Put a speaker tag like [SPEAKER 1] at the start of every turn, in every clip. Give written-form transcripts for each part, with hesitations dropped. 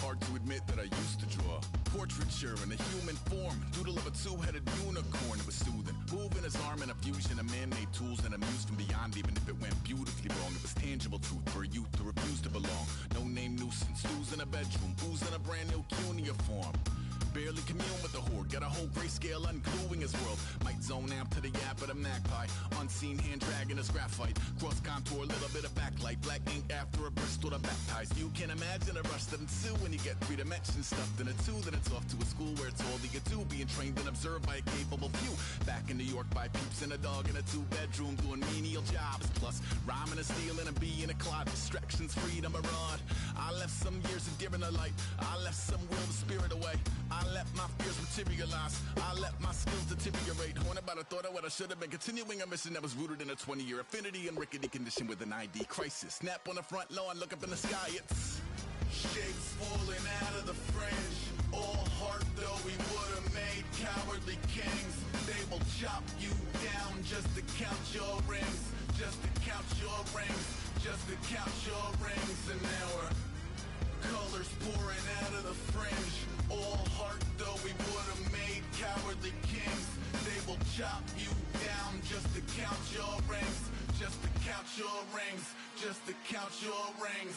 [SPEAKER 1] Hard to admit that I used to draw portraiture in a human form, doodle of a two-headed unicorn. It was soothing, moving his arm in a fusion of man-made tools and amused from beyond. Even if it went beautifully wrong, it was tangible truth for a youth to refuse to belong. No name nuisance, stews in a bedroom, booze in a brand new cuneiform. Barely commune with the horde, got a whole grayscale ungluing his world. Might zone out to the yap of the magpie, unseen hand dragging his graphite. Cross contour, little bit of backlight, black ink after a Bristol to baptize. You can imagine a rush that ensue when you get 3 dimensions stuffed in a 2. Then it's off to a school where it's all that you do, being trained and observed by a capable few. Back in New York by peeps and a dog in a 2-bedroom doing menial jobs. Plus rhyming and stealing and being a clod, distractions, freedom, a rod. I left some years of giving a light, I left some will the spirit away. I let my fears materialize, I let my skills deteriorate. Haunted by the thought of what I should have been, continuing a mission that was rooted in a 20-year affinity and rickety condition with an ID crisis. Snap on the front lawn, look up in the sky, it's shapes falling out of the fringe. All heart though we would've made cowardly kings. They will chop you down just to count your rings, just to count your rings, just to count your rings. And now we're colors pouring out of the fringe. All heart though we would've made cowardly kings. They will chop you down just to count your rings, just to count your rings, just to count your rings.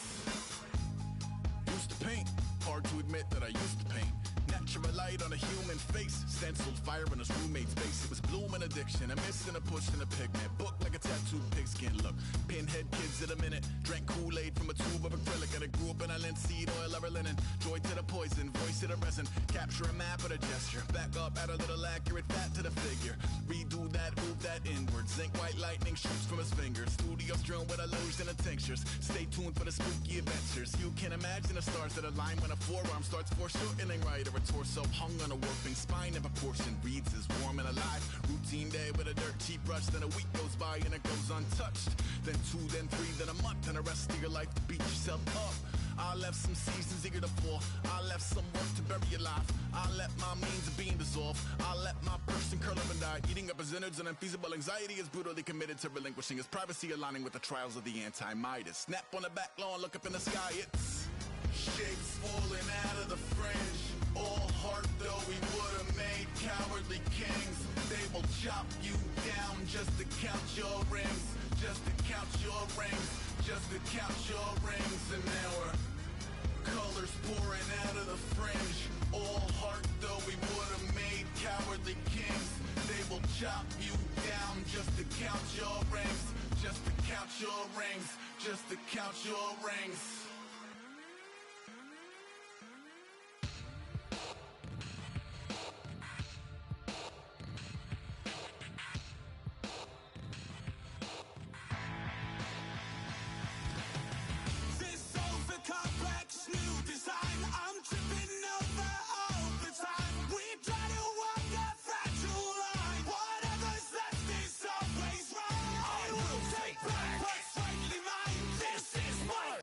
[SPEAKER 1] Used to paint, hard to admit that I used to paint. Natural light on a human face, stenciled fire in his roommate's face. It was blooming addiction, a missing a push and a pigment. Book like a tattooed pigskin look. Pinhead kids in a minute, drank Kool-Aid from a tube of acrylic. And I grew up in a linseed oil of linen. Joy to the poison, voice to the resin. Capture a map of the gesture, back up, add a little accurate fat to the figure. Redo that, move that inward. Zinc white lightning shoots from his fingers. Studio strewn with illusion and tinctures. Stay tuned for the spooky adventures. You can imagine the stars that align when a forearm starts foreshortening right, or a torso hung on a warping spine in proportion. Reads as warm and alive. Routine day with a dirt cheap brush. Then a week goes by and it goes untouched. Then 2, then 3, then a month, and the rest of your life to beat yourself up. I left some seasons eager to fall. I left some work to bury your life. I let my means of being dissolve. I let my person curl up and die. Eating up his innards and unfeasible anxiety is brutally committed to relinquishing his privacy, aligning with the trials of the anti-Midas. Snap on the back lawn, look up in the sky, it's shapes falling out of the fringe. All heart though we would've made cowardly kings. They will chop you down just to count your rings, just to count your rings, just to count your rings. And now we're colors pouring out of the fringe. All heart though we would've made cowardly kings. They will chop you down just to count your rings, just to count your rings, just to count your rings.
[SPEAKER 2] I'm tripping over all the time. We try to walk a fragile line. Whatever's left is always right. I will take back what's rightly mine. This is my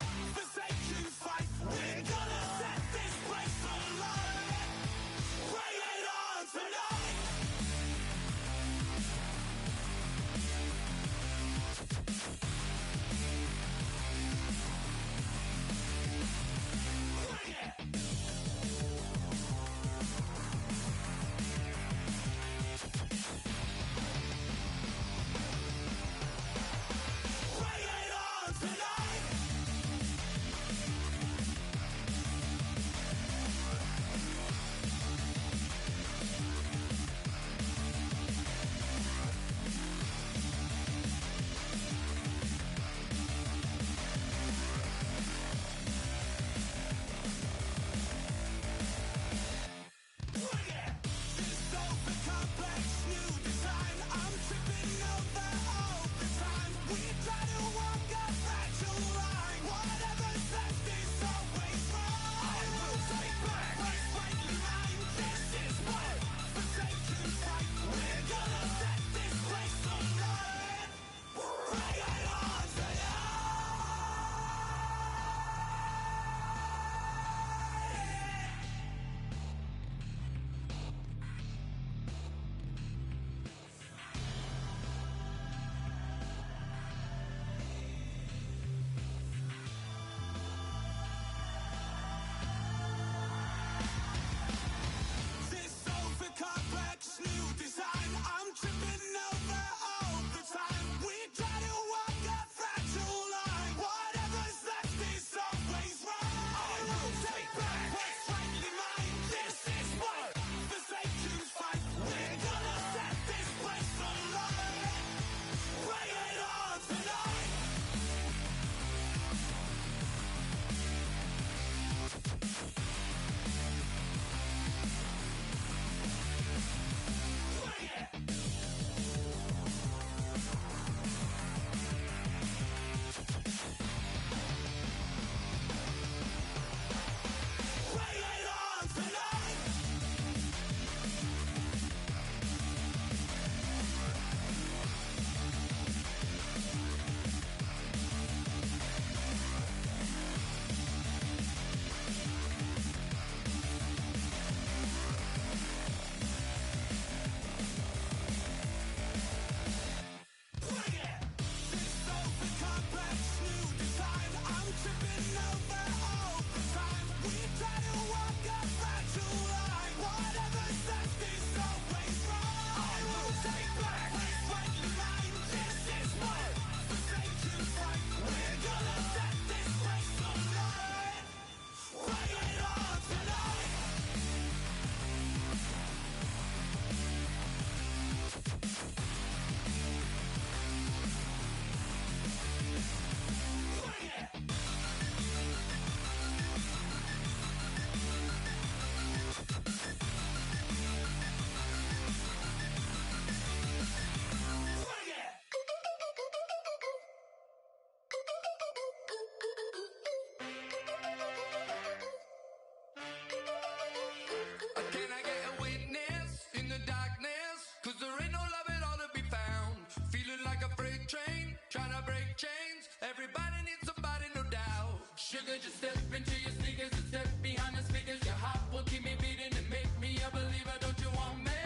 [SPEAKER 2] break chains. Everybody needs somebody, no doubt. Sugar, just step into your sneakers and step behind the speakers. Your heart will keep me beating and make me a believer. Don't you want me?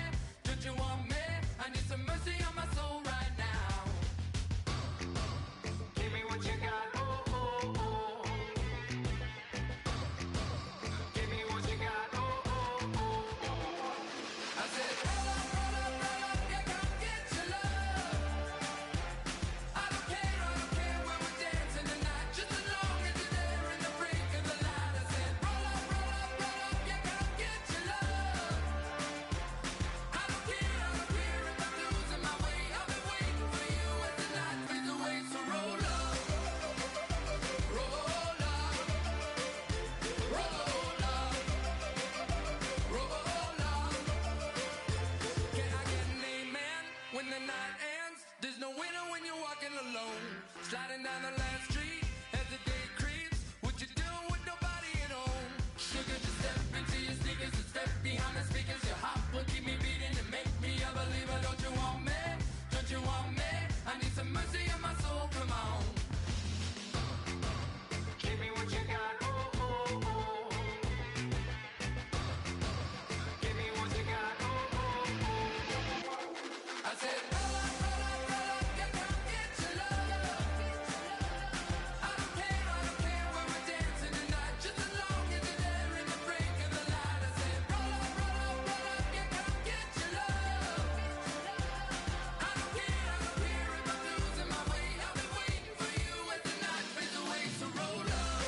[SPEAKER 2] Don't you want me? I need some mercy on my soul right now. Give me what you got, oh, oh, oh. Give me what you got, oh, oh, oh, oh. I said, roll up, yeah, come get your love. I don't care where we're dancing tonight, just as long as you're there in the break of the light. I said, roll up, yeah, come get your love. I don't care if I'm losing my way. I've been waiting for you as the night fades away. So roll up, roll up, roll up, roll up. Can I get an amen when the night ends? There's no winner when you're walking alone. Sliding down the last street as the day creeps. What you doing with nobody at home? Sugar, just step into your sneakers and step behind the speakers. Your heart will keep me beating and make me a believer. Don't you want me? Don't you want me? I need some mercy on my soul, come on. Give me what you got, oh, oh, oh. Give me what you got, oh, oh, oh. I said, roll up, yeah, come get your love. I don't care where we're dancing tonight, just as long as you're there in the break of the light. I said, roll up, yeah, come get your love. I don't care if I'm losing my way. I've been waiting for you as the night fades away. So roll up,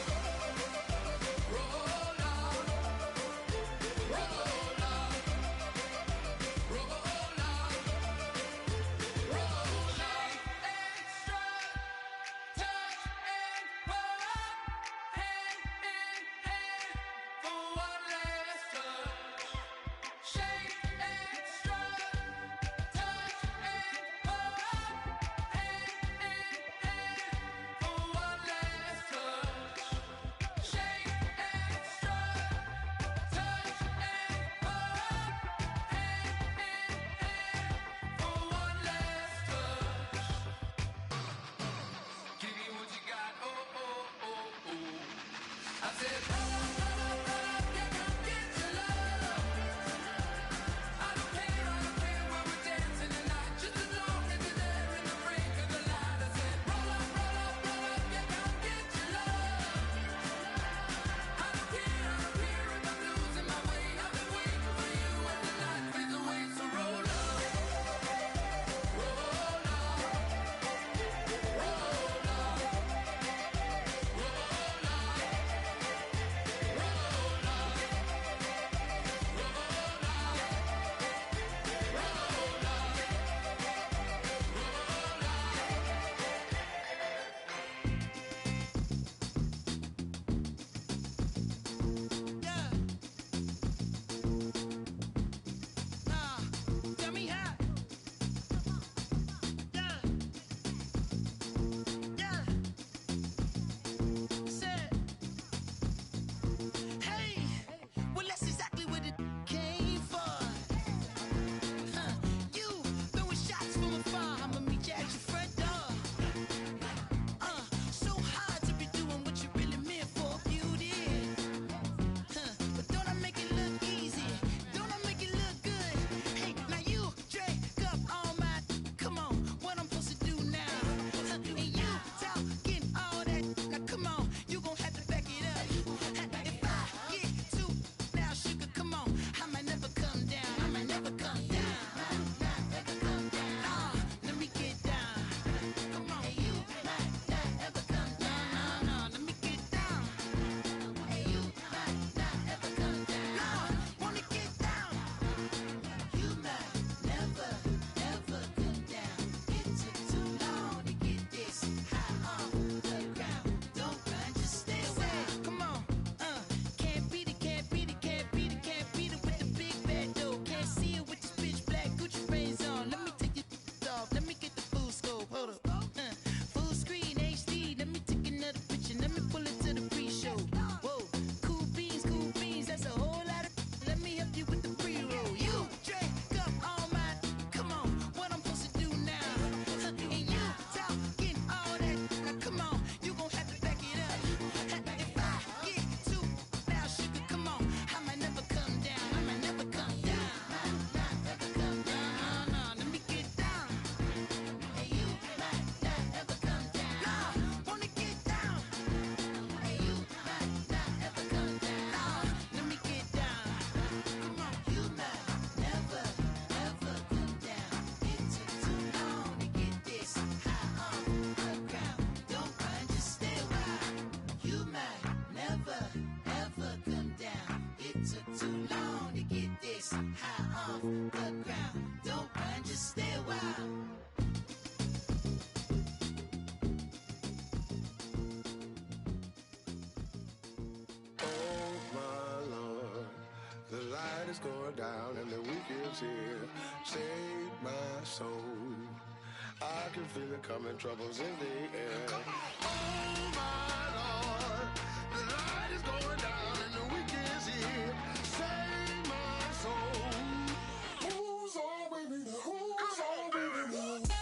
[SPEAKER 2] roll up, roll up, roll up, roll up. Extra, touch and pull up, hand in hand for one last touch. Shake extra, touch and pull up, hand in hand for one last touch. Shake extra, touch and pull up, hand in hand for one last touch. Give me what you got, oh, oh, oh, oh. I said, roll up, yeah, come get your love. I don't care where we're dancing tonight, just as long as you're there in the break of the light. I said, roll up, yeah, come get your love. I don't care if I'm losing my way. I've been waiting for you as the night fades away. So roll up, roll up, roll up, roll up, roll up.
[SPEAKER 3] going down and the weekend's here. Save my soul. I can feel it coming, troubles in the air. Oh my Lord, the light is going down and the weekend's here. Save my soul. Who's on with me now? Who's on with me now?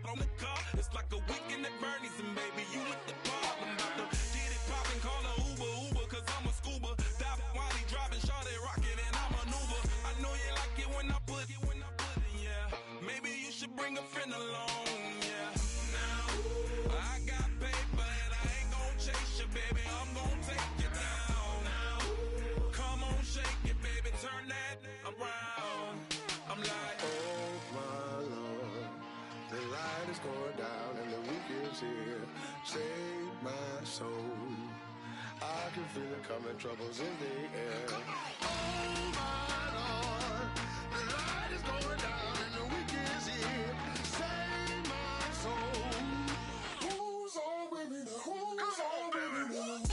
[SPEAKER 4] On the car, it's like a weekend at Bernie's, and baby, you look the part. I'm about to get it poppin', call a Uber, cause I'm a scuba. Dive while he driving, shot it, rocket, and I maneuver. I know you like it when I put it, yeah. Maybe you should bring a friend along, yeah. Now, I got paper and I ain't gon' chase you, baby, I'm gon' take you down. Now, come on, shake it, baby, turn that around. I'm like,
[SPEAKER 3] oh my Lord, the light is going down and the weekend's here. Save my soul. I can feel it coming, troubles in the air. Oh my Lord, the light is going down and the weekend's here. Save my soul. Who's on with me now? Who's on with me now?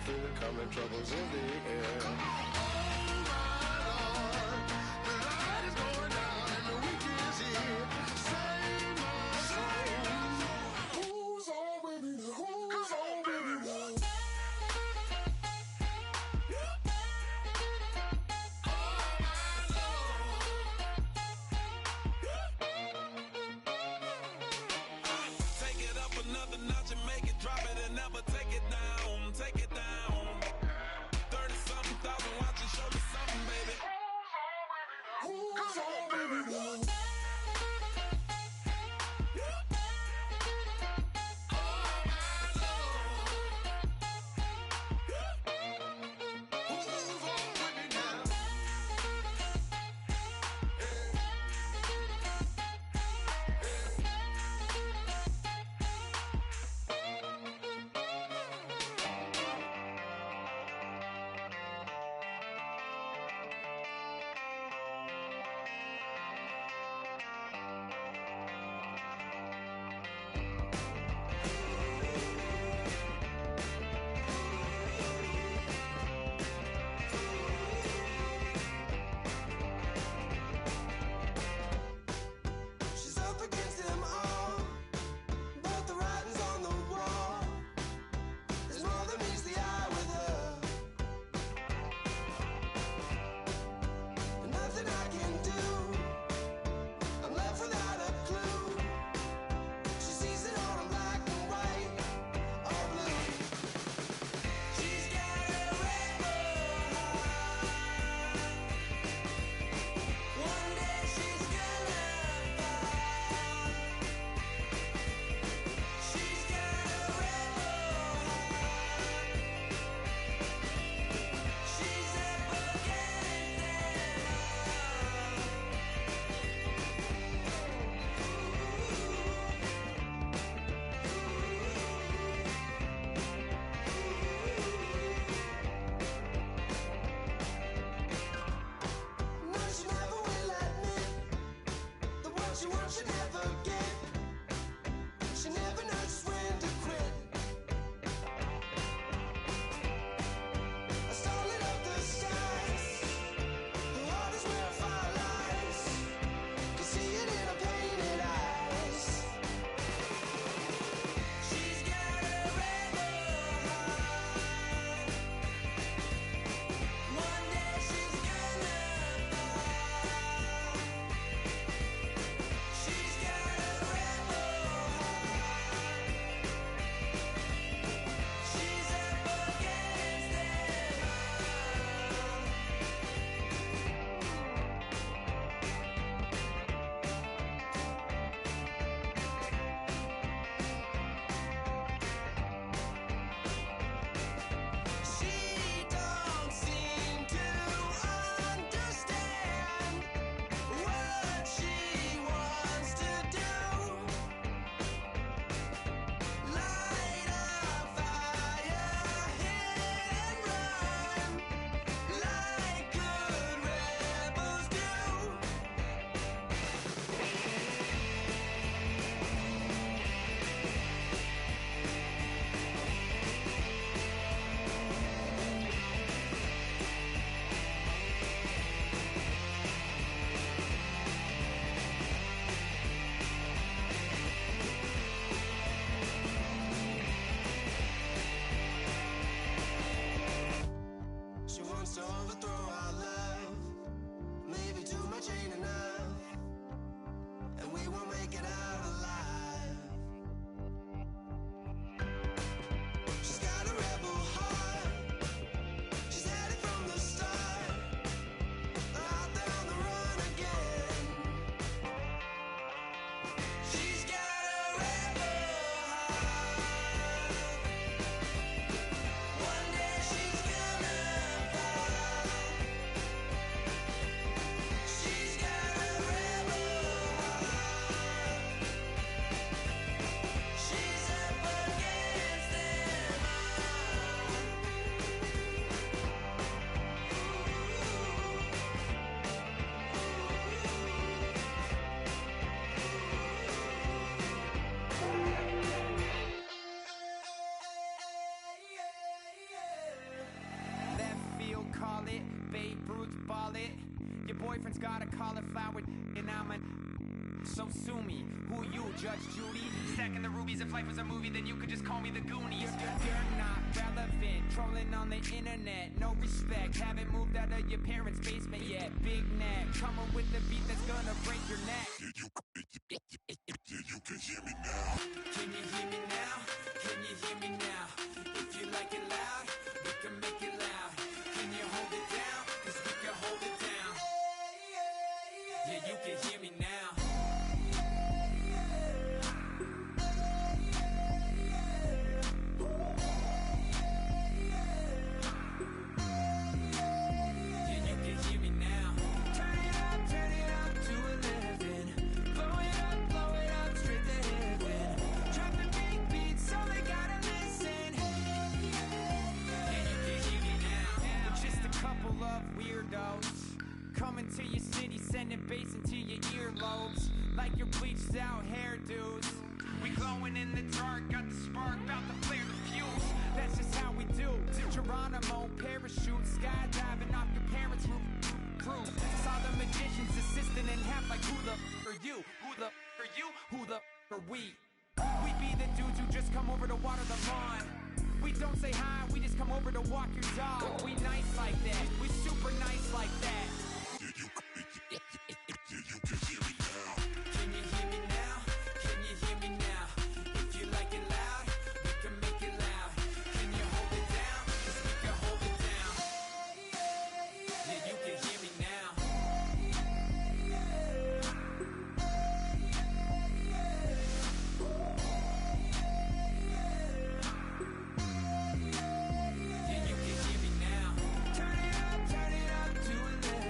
[SPEAKER 3] Feel it coming, troubles in the air. Oh my Lord, the light is going down and the weekend's here. Save my soul. Who's on with me now? Who's on with me now?
[SPEAKER 4] take it up another notch and make it drop it and never take it down. Take it down. 30-something thousand.
[SPEAKER 5] to overthrow our love. Maybe too much ain't enough, and we won't make it out alive. She's got a rebel heart. She's had it from the start. Out there on the run again. She's got a rebel heart. One day she's gonna fall. She's got a rebel heart. She's up against them all.
[SPEAKER 6] Left field, call it. Babe Ruth, ball it. Your boyfriend's got a cauliflower, and I'm a. So sue me. Who you, Judge Judy? Stacking the rubies. If life was a movie, then you could just call me the Goonies. You're not relevant. Trolling on the internet. No respect. Haven't moved out of your parents' basement yet. Big neck. Coming with the beat that's gonna break your neck.
[SPEAKER 1] You can hear me now.
[SPEAKER 6] Can you hear me now? Can you hear me now? If you like it loud, we can make it loud. Can you hold it down? 'Cause we can hold it down. Yeah, you can hear me now. Yeah, you can hear me now. Turn it up to 11. Blow it up straight to heaven. Drop the big beats so they gotta listen. Yeah, you can hear me now. We're just a couple of weirdos coming to your city, sending bass into your earlobes like your bleached out hairdos. We glowing in the dark, got the spark, about to flare the fuse. That's just how we do. To Geronimo, parachute, skydiving off your parents' roof. Crew saw the magician's assistant in half like who the are you? Who the are you? Who the are we? We be the dudes who just come over to water the lawn. We don't say hi, we just come over to walk your dog. We nice like that, we super nice like that.
[SPEAKER 1] You can hear me now.
[SPEAKER 6] Can you hear me now? Can you hear me now? If you like it loud, we can make it loud. Can you hold it down? 'Cause we can hold it down. Yeah, you can hear me now. Yeah, you can hear me now. Turn it up to 11.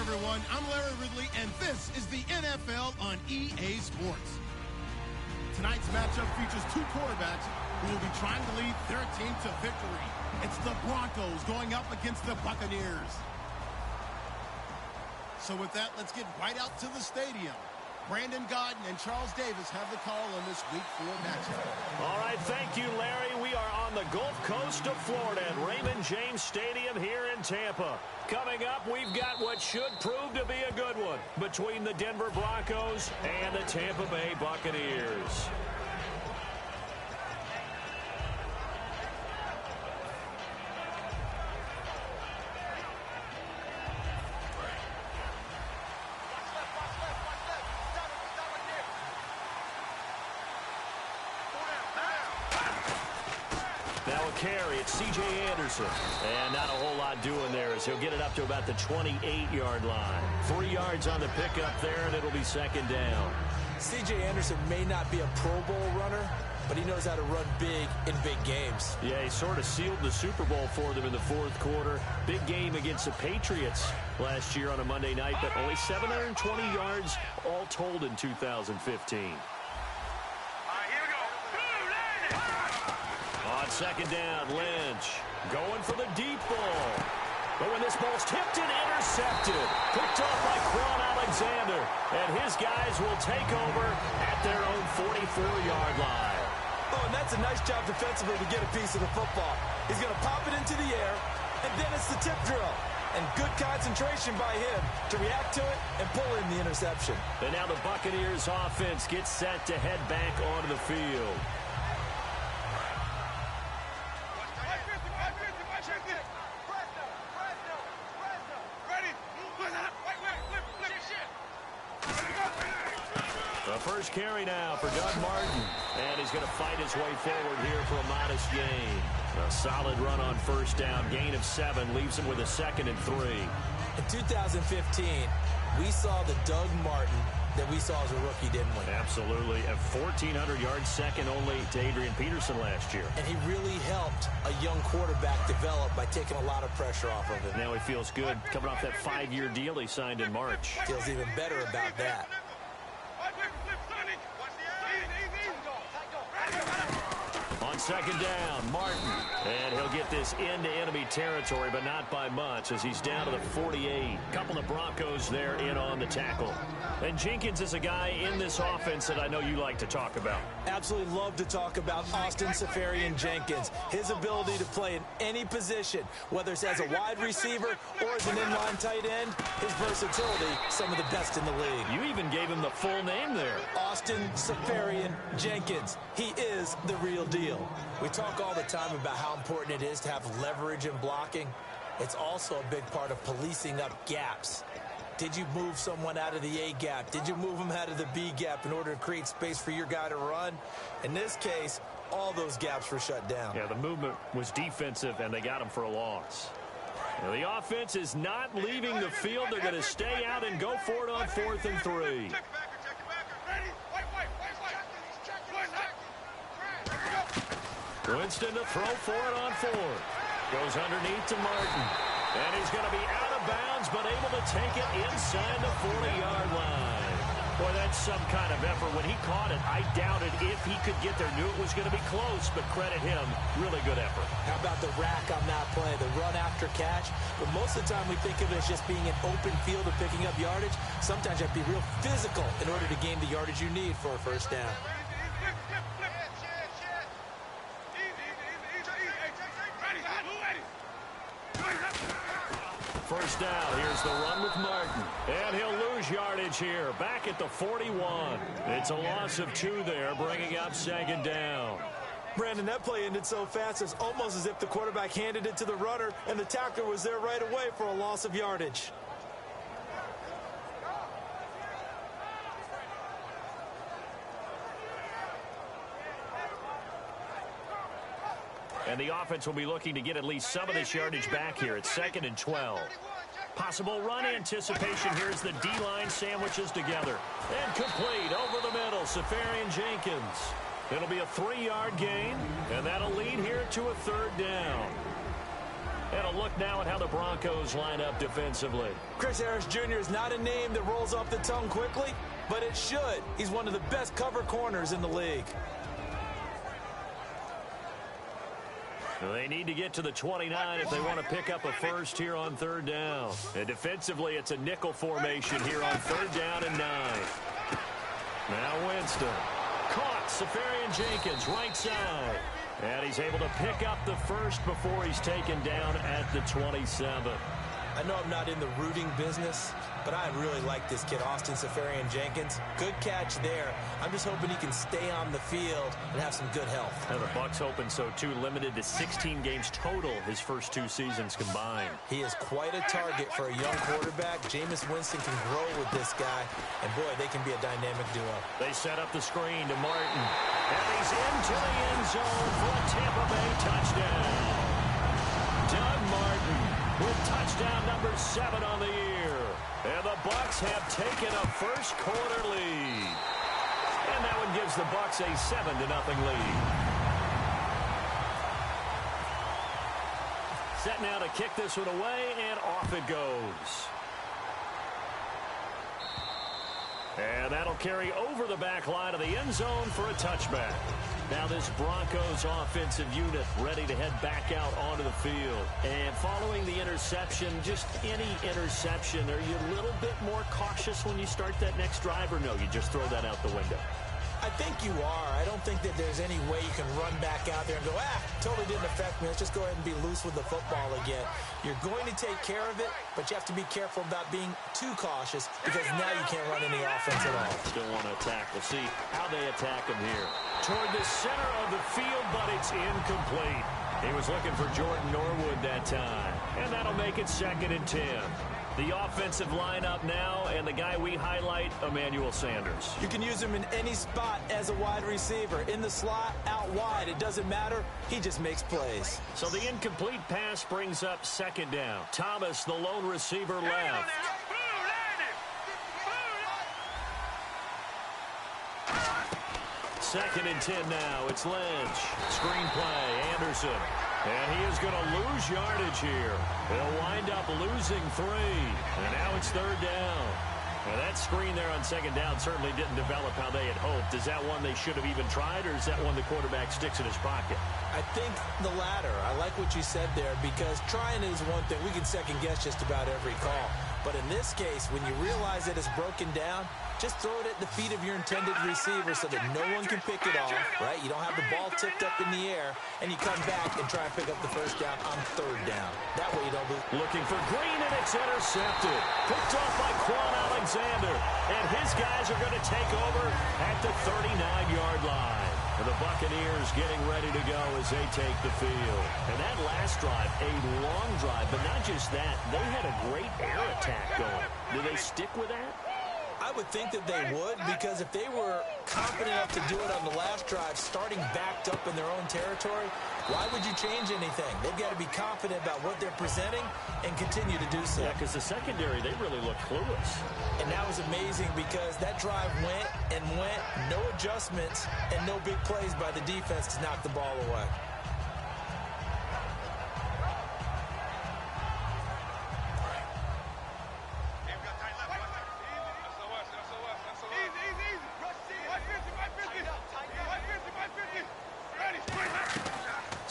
[SPEAKER 7] everyone. I'm Larry Ridley, and this is the NFL on EA Sports. Tonight's matchup features two quarterbacks who will be trying to lead their team to victory. It's the Broncos going up against the Buccaneers. So with that, let's get right out to the stadium. Brandon Gaudin and Charles Davis have the call on this Week 4 matchup.
[SPEAKER 8] All right, thank you, Larry. We are on the Gulf Coast of Florida at Raymond James Stadium here in Tampa. Coming up, we've got what should prove to be a good one between the Denver Broncos and the Tampa Bay Buccaneers. Carry, it's C.J. Anderson. And not a whole lot doing there as he'll get it up to about the 28-yard line. 3 yards on the pickup there, and it'll be second down.
[SPEAKER 9] C.J. Anderson may not be a Pro Bowl runner, but he knows how to run big in big games.
[SPEAKER 8] Yeah, he sort of sealed the Super Bowl for them in the fourth quarter. Big game against the Patriots last year on a Monday night, but only 720 yards all told in 2015. On second down, Lynch going for the deep ball. But when this ball's tipped and intercepted, picked off by Quan Alexander, and his guys will take over at their own 44-yard line.
[SPEAKER 9] Oh, and that's a nice job defensively to get a piece of the football. He's going to pop it into the air, and then it's the tip drill. And good concentration by him to react to it and pull in the interception.
[SPEAKER 8] And now the Buccaneers offense gets set to head back onto the field. First carry now for Doug Martin, and he's going to fight his way forward here for a modest gain. A solid run on first down, gain of 7, leaves him with a 2nd and 3.
[SPEAKER 9] In 2015, we saw the Doug Martin that we saw as a rookie, didn't we?
[SPEAKER 8] Absolutely. A 1,400-yard second only to Adrian Peterson last year.
[SPEAKER 9] And he really helped a young quarterback develop by taking a lot of pressure off of him.
[SPEAKER 8] Now he feels good coming off that 5-year deal he signed in March.
[SPEAKER 9] Feels even better about that.
[SPEAKER 8] On second down, Martin. And he'll get this into enemy territory, but not by much as he's down to the 48. Couple of Broncos there in on the tackle. And Jenkins is a guy in this offense that I know you like to talk about.
[SPEAKER 9] Absolutely love to talk about Austin Seferian-Jenkins. His ability to play in any position, whether it's as a wide receiver or as an inline tight end, his versatility, some of the best in the league.
[SPEAKER 8] You even gave him the full name there.
[SPEAKER 9] Austin Seferian-Jenkins. He is the real deal. We talk all the time about how important it is to have leverage in blocking. It's also a big part of policing up gaps. Did you move someone out of the A gap? Did you move them out of the B gap in order to create space for your guy to run? In this case, all those gaps were shut down.
[SPEAKER 8] Yeah, the movement was defensive, and they got him for a loss. Now, the offense is not leaving the field. They're going to stay out and go for it on 4th and 3. Winston to throw for it on 4th. Goes underneath to Martin. And he's going to be out of bounds, but able to take it inside the 40-yard line. Boy, that's some kind of effort. When he caught it, I doubted if he could get there. Knew it was going to be close, but credit him. Really good effort.
[SPEAKER 9] How about the rack on that play, the run after catch? But most of the time we think of it as just being an open field of picking up yardage. Sometimes you have to be real physical in order to gain the yardage you need for a first down.
[SPEAKER 8] First down, here's the run with Martin. And he'll lose yardage here, back at the 41. It's a loss of 2 there, bringing up second down.
[SPEAKER 9] Brandon, that play ended so fast, it's almost as if the quarterback handed it to the runner, and the tackler was there right away for a loss of yardage.
[SPEAKER 8] And the offense will be looking to get at least some of this yardage back here. It's 2nd and 12. Possible run anticipation. Here's the D-line sandwiches together. And complete over the middle. Seferian-Jenkins. It'll be a 3-yard gain, and that'll lead here to a 3rd down. And a look now at how the Broncos line up defensively.
[SPEAKER 9] Chris Harris Jr. is not a name that rolls off the tongue quickly, but it should. He's one of the best cover corners in the league.
[SPEAKER 8] They need to get to the 29 if they want to pick up a first here on third down. And defensively, it's a nickel formation here on third down and 9. Now Winston. Caught. Safarian Jenkins, right side. And he's able to pick up the first before he's taken down at the 27.
[SPEAKER 9] I know I'm not in the rooting business, but I really like this kid, Austin Safarian Jenkins. Good catch there. I'm just hoping he can stay on the field and have some good health.
[SPEAKER 8] And the Bucs hoping so, too. Limited to 16 games total his first 2 seasons combined.
[SPEAKER 9] He is quite a target for a young quarterback. Jameis Winston can grow with this guy, and boy, they can be a dynamic duo.
[SPEAKER 8] They set up the screen to Martin. And he's into the end zone for a Tampa Bay touchdown. Doug Martin with touchdown number 7 on the year. And the Bucs have taken a first quarter lead. And that one gives the Bucs a 7-0 lead. Set now to kick this one away, and off it goes. And that'll carry over the back line of the end zone for a touchback. Now this Broncos offensive unit ready to head back out onto the field. And following the interception, just any interception, are you a little bit more cautious when you start that next drive, or no, you just throw that out the window?
[SPEAKER 9] I think you are. I don't think that there's any way you can run back out there and go, totally didn't affect me. Let's just go ahead and be loose with the football again. You're going to take care of it, but you have to be careful about being too cautious because now you can't run any offense at all.
[SPEAKER 8] Still want to attack. We'll see how they attack him here. Toward the center of the field, but it's incomplete. He was looking for Jordan Norwood that time, and that'll make it 2nd and 10. The offensive lineup now, and the guy we highlight, Emmanuel Sanders.
[SPEAKER 9] You can use him in any spot as a wide receiver. In the slot, out wide, it doesn't matter. He just makes plays.
[SPEAKER 8] So the incomplete pass brings up 2nd down. Thomas, the lone receiver, left. Second and 10 now. It's Lynch. Screen play, Anderson. And he is going to lose yardage here. He'll wind up losing 3. And now it's 3rd down. Now that screen there on 2nd down certainly didn't develop how they had hoped. Is that one they should have even tried, or is that one the quarterback sticks in his pocket?
[SPEAKER 9] I think the latter. I like what you said there, because trying is one thing. We can second guess just about every call. But in this case, when you realize that it's broken down, just throw it at the feet of your intended receiver so that no one can pick it off, right? You don't have the ball tipped up in the air, and you come back and try and pick up the first down on 3rd down. That way you don't lose.
[SPEAKER 8] Looking for Green, and it's intercepted. Picked off by Quan Alexander. And his guys are going to take over at the 39-yard line. And the Buccaneers getting ready to go as they take the field. And that last drive, a long drive, but not just that. They had a great air attack going. Do they stick with that?
[SPEAKER 9] I would think that they would, because if they were confident enough to do it on the last drive, starting backed up in their own territory, why would you change anything? They've got to be confident about what they're presenting and continue to do so.
[SPEAKER 8] Yeah, because the secondary, they really look clueless.
[SPEAKER 9] And that was amazing, because that drive went and went, no adjustments, and no big plays by the defense to knock the ball away.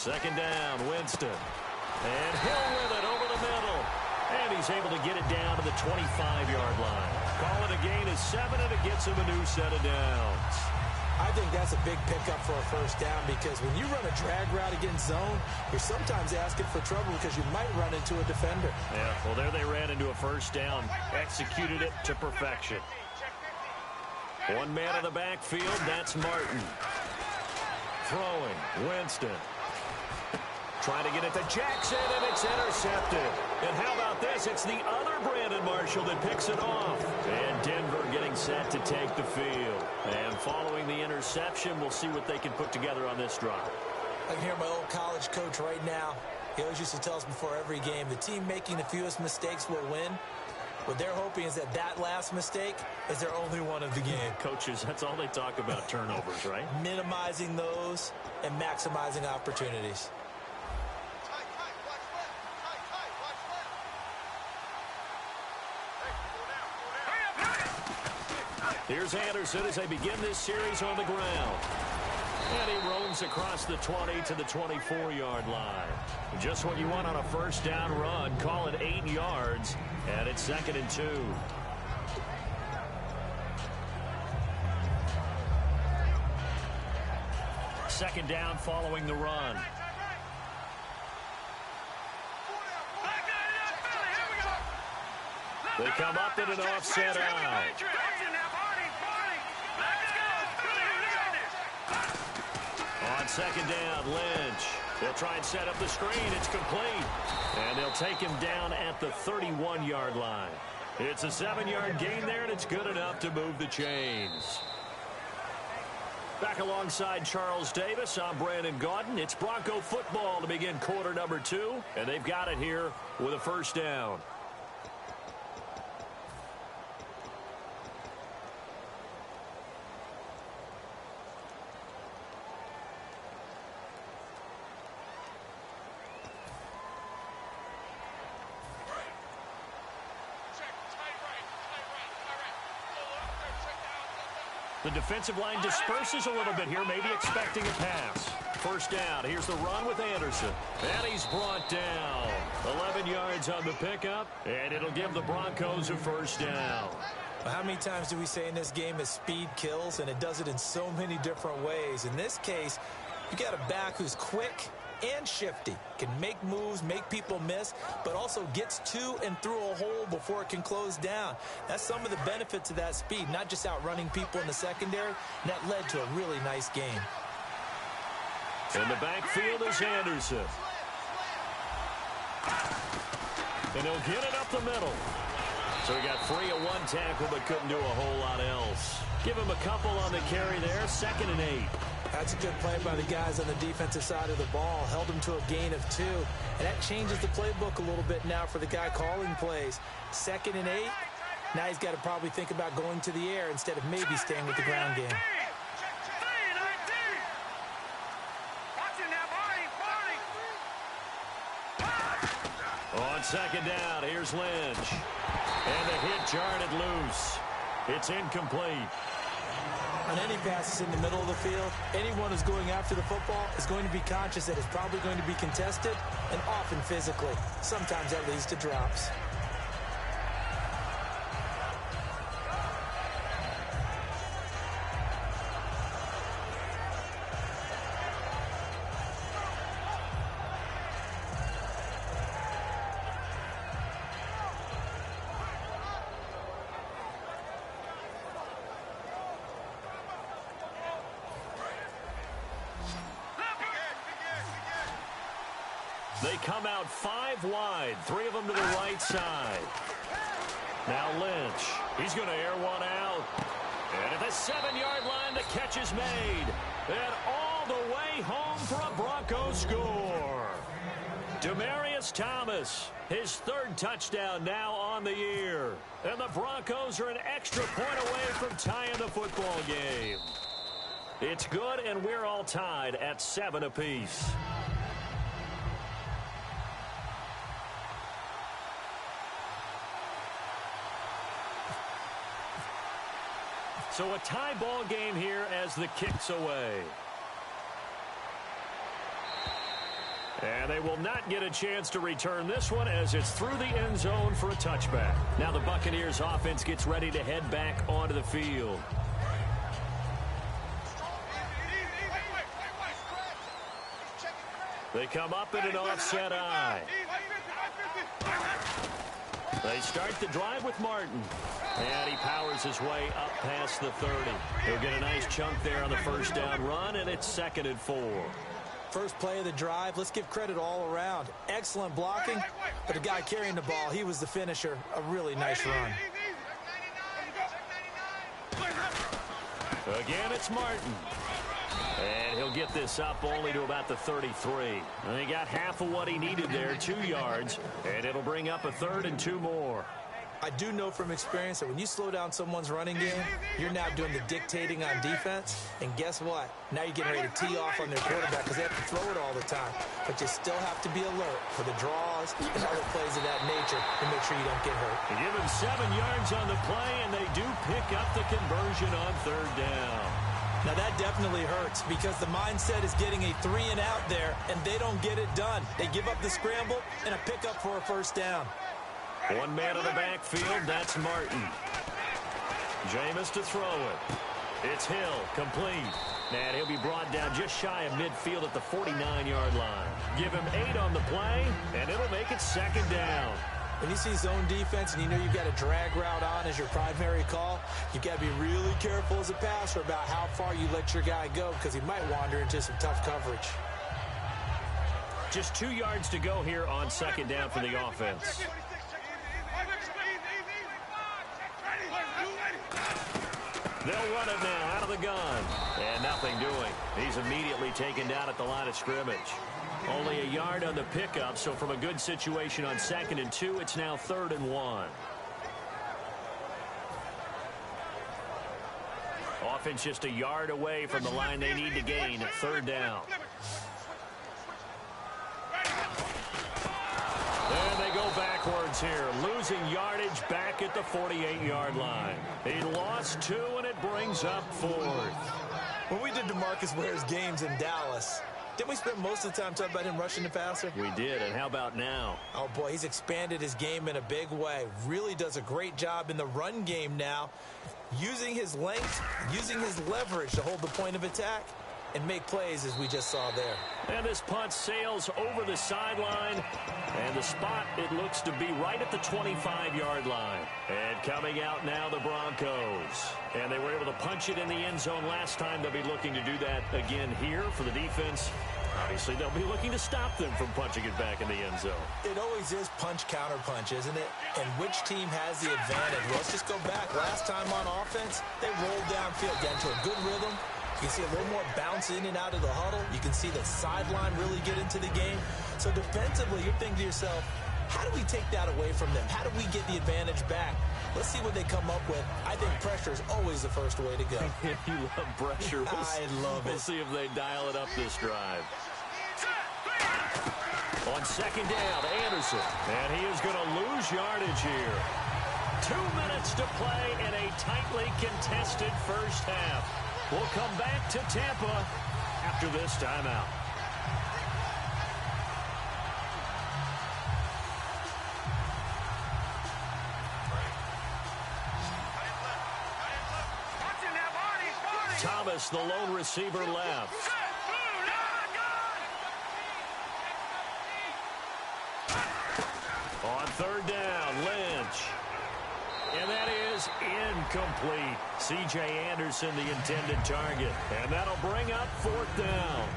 [SPEAKER 8] Second down, Winston. And Hill with it over the middle. And he's able to get it down to the 25-yard line. Call it a gain of 7, and it gets him a new set of downs.
[SPEAKER 9] I think that's a big pickup for a first down, because when you run a drag route against zone, you're sometimes asking for trouble because you might run into a defender.
[SPEAKER 8] Yeah, well, there they ran into a first down. Executed it to perfection. One man in the backfield, that's Martin. Throwing, Winston. Trying to get it to Jackson, and it's intercepted. And how about this? It's the other Brandon Marshall that picks it off. And Denver getting set to take the field. And following the interception, we'll see what they can put together on this drive.
[SPEAKER 9] I can hear my old college coach right now. He always used to tell us before every game, the team making the fewest mistakes will win. What they're hoping is that last mistake is their only one of the game.
[SPEAKER 8] Coaches, that's all they talk about, turnovers, right?
[SPEAKER 9] Minimizing those and maximizing opportunities.
[SPEAKER 8] Here's Anderson as they begin this series on the ground. And he roams across the 20 to the 24-yard line. Just what you want on a first down run. Call it 8 yards, and it's 2nd and 2. Second down following the run. They come up in an offset eye. On second down, Lynch. They'll try and set up the screen. It's complete. And they'll take him down at the 31-yard line. It's a 7-yard gain there, and it's good enough to move the chains. Back alongside Charles Davis, I'm Brandon Gaudin. It's Bronco football to begin quarter number 2, and they've got it here with a first down. The defensive line disperses a little bit here, maybe expecting a pass. First down. Here's the run with Anderson. And he's brought down. 11 yards on the pickup, and it'll give the Broncos a first down.
[SPEAKER 9] How many times do we say in this game that speed kills, and it does it in so many different ways? In this case, you got a back who's quick and shifty, can make moves, make people miss, but also gets to and through a hole before it can close down. That's some of the benefits of that speed, not just outrunning people in the secondary, and that led to a really nice game.
[SPEAKER 8] In the backfield is Anderson. And he'll get it up the middle. So he got free of one tackle but couldn't do a whole lot else. Give him a couple on the carry there, 2nd and 8.
[SPEAKER 9] That's a good play by the guys on the defensive side of the ball. Held him to a gain of 2. And that changes the playbook a little bit now for the guy calling plays. 2nd and 8. Now he's got to probably think about going to the air instead of maybe staying with the ground game.
[SPEAKER 8] On second down, here's Lynch. And the hit jarred it loose. It's incomplete.
[SPEAKER 9] On any passes in the middle of the field, anyone who's going after the football is going to be conscious that it's probably going to be contested, and often physically. Sometimes that leads to drops.
[SPEAKER 8] They come out 5 wide, 3 of them to the right side. Now Lynch, he's going to air one out. And at the 7-yard line, the catch is made. And all the way home for a Broncos score. Demaryius Thomas, his 3rd touchdown now on the year. And the Broncos are an extra point away from tying the football game. It's good, and we're all tied at 7 apiece. So a tie ball game here as the kick's away. And they will not get a chance to return this one as it's through the end zone for a touchback. Now the Buccaneers offense gets ready to head back onto the field. They come up in an offset eye. They start the drive with Martin. And he powers his way up past the 30. He'll get a nice chunk there on the first down run, and it's 2nd and 4.
[SPEAKER 9] First play of the drive, let's give credit all around. Excellent blocking, but the guy carrying the ball, he was the finisher. A really nice run.
[SPEAKER 8] Again, it's Martin. And he'll get this up only to about the 33. And he got half of what he needed there, 2 yards. And it'll bring up a 3rd and 2 more.
[SPEAKER 9] I do know from experience that when you slow down someone's running game, you're now doing the dictating on defense. And guess what? Now you're getting ready to tee off on their quarterback because they have to throw it all the time. But you still have to be alert for the draws and other plays of that nature to make sure you don't get hurt.
[SPEAKER 8] They give him 7 yards on the play, and they do pick up the conversion on 3rd down.
[SPEAKER 9] Now that definitely hurts because the mindset is getting a 3-and-out there, and they don't get it done. They give up the scramble and a pickup for a 1st down.
[SPEAKER 8] 1 man in the backfield, that's Martin. Jameis to throw it. It's Hill, complete. And he'll be brought down just shy of midfield at the 49-yard line. Give him 8 on the play, and it'll make it 2nd down.
[SPEAKER 9] When you see zone defense and you know you've got a drag route on as your primary call, you've got to be really careful as a passer about how far you let your guy go because he might wander into some tough coverage.
[SPEAKER 8] Just 2 yards to go here on 2nd down for the offense. They'll run it now out of the gun. And nothing doing. He's immediately taken down at the line of scrimmage. Only a yard on the pickup, so from a good situation on 2nd and 2, it's now 3rd and 1. Offense just a yard away from the line they need to gain at 3rd down. And they go backwards here, losing yardage back at the 48-yard line. He lost 2, and it brings up 4th.
[SPEAKER 9] When we did DeMarcus Ware's games in Dallas, didn't we spend most of the time talking about him rushing the passer?
[SPEAKER 8] We did, and how about now?
[SPEAKER 9] Oh, boy, he's expanded his game in a big way. Really does a great job in the run game now, using his length, using his leverage to hold the point of attack and make plays as we just saw there.
[SPEAKER 8] And this punt sails over the sideline, and the spot, it looks to be right at the 25-yard line. And coming out now, the Broncos. And they were able to punch it in the end zone last time. They'll be looking to do that again here for the defense. Obviously, they'll be looking to stop them from punching it back in the end zone.
[SPEAKER 9] It always is punch, counter punch, isn't it? And which team has the advantage? Well, let's just go back. Last time on offense, they rolled downfield, got into a good rhythm. You can see a little more bounce in and out of the huddle. You can see the sideline really get into the game. So defensively, you're thinking to yourself, how do we take that away from them? How do we get the advantage back? Let's see what they come up with. I think pressure is always the first way to go.
[SPEAKER 8] You love pressure.
[SPEAKER 9] I love it.
[SPEAKER 8] We'll see if they dial it up this drive. On 2nd down, Anderson. And he is going to lose yardage here. 2 minutes to play in a tightly contested first half. We'll come back to Tampa after this timeout. Thomas, the lone receiver, left. On 3rd down, Lynch. And that is incomplete. C.J. Anderson, the intended target. And that'll bring up 4th down.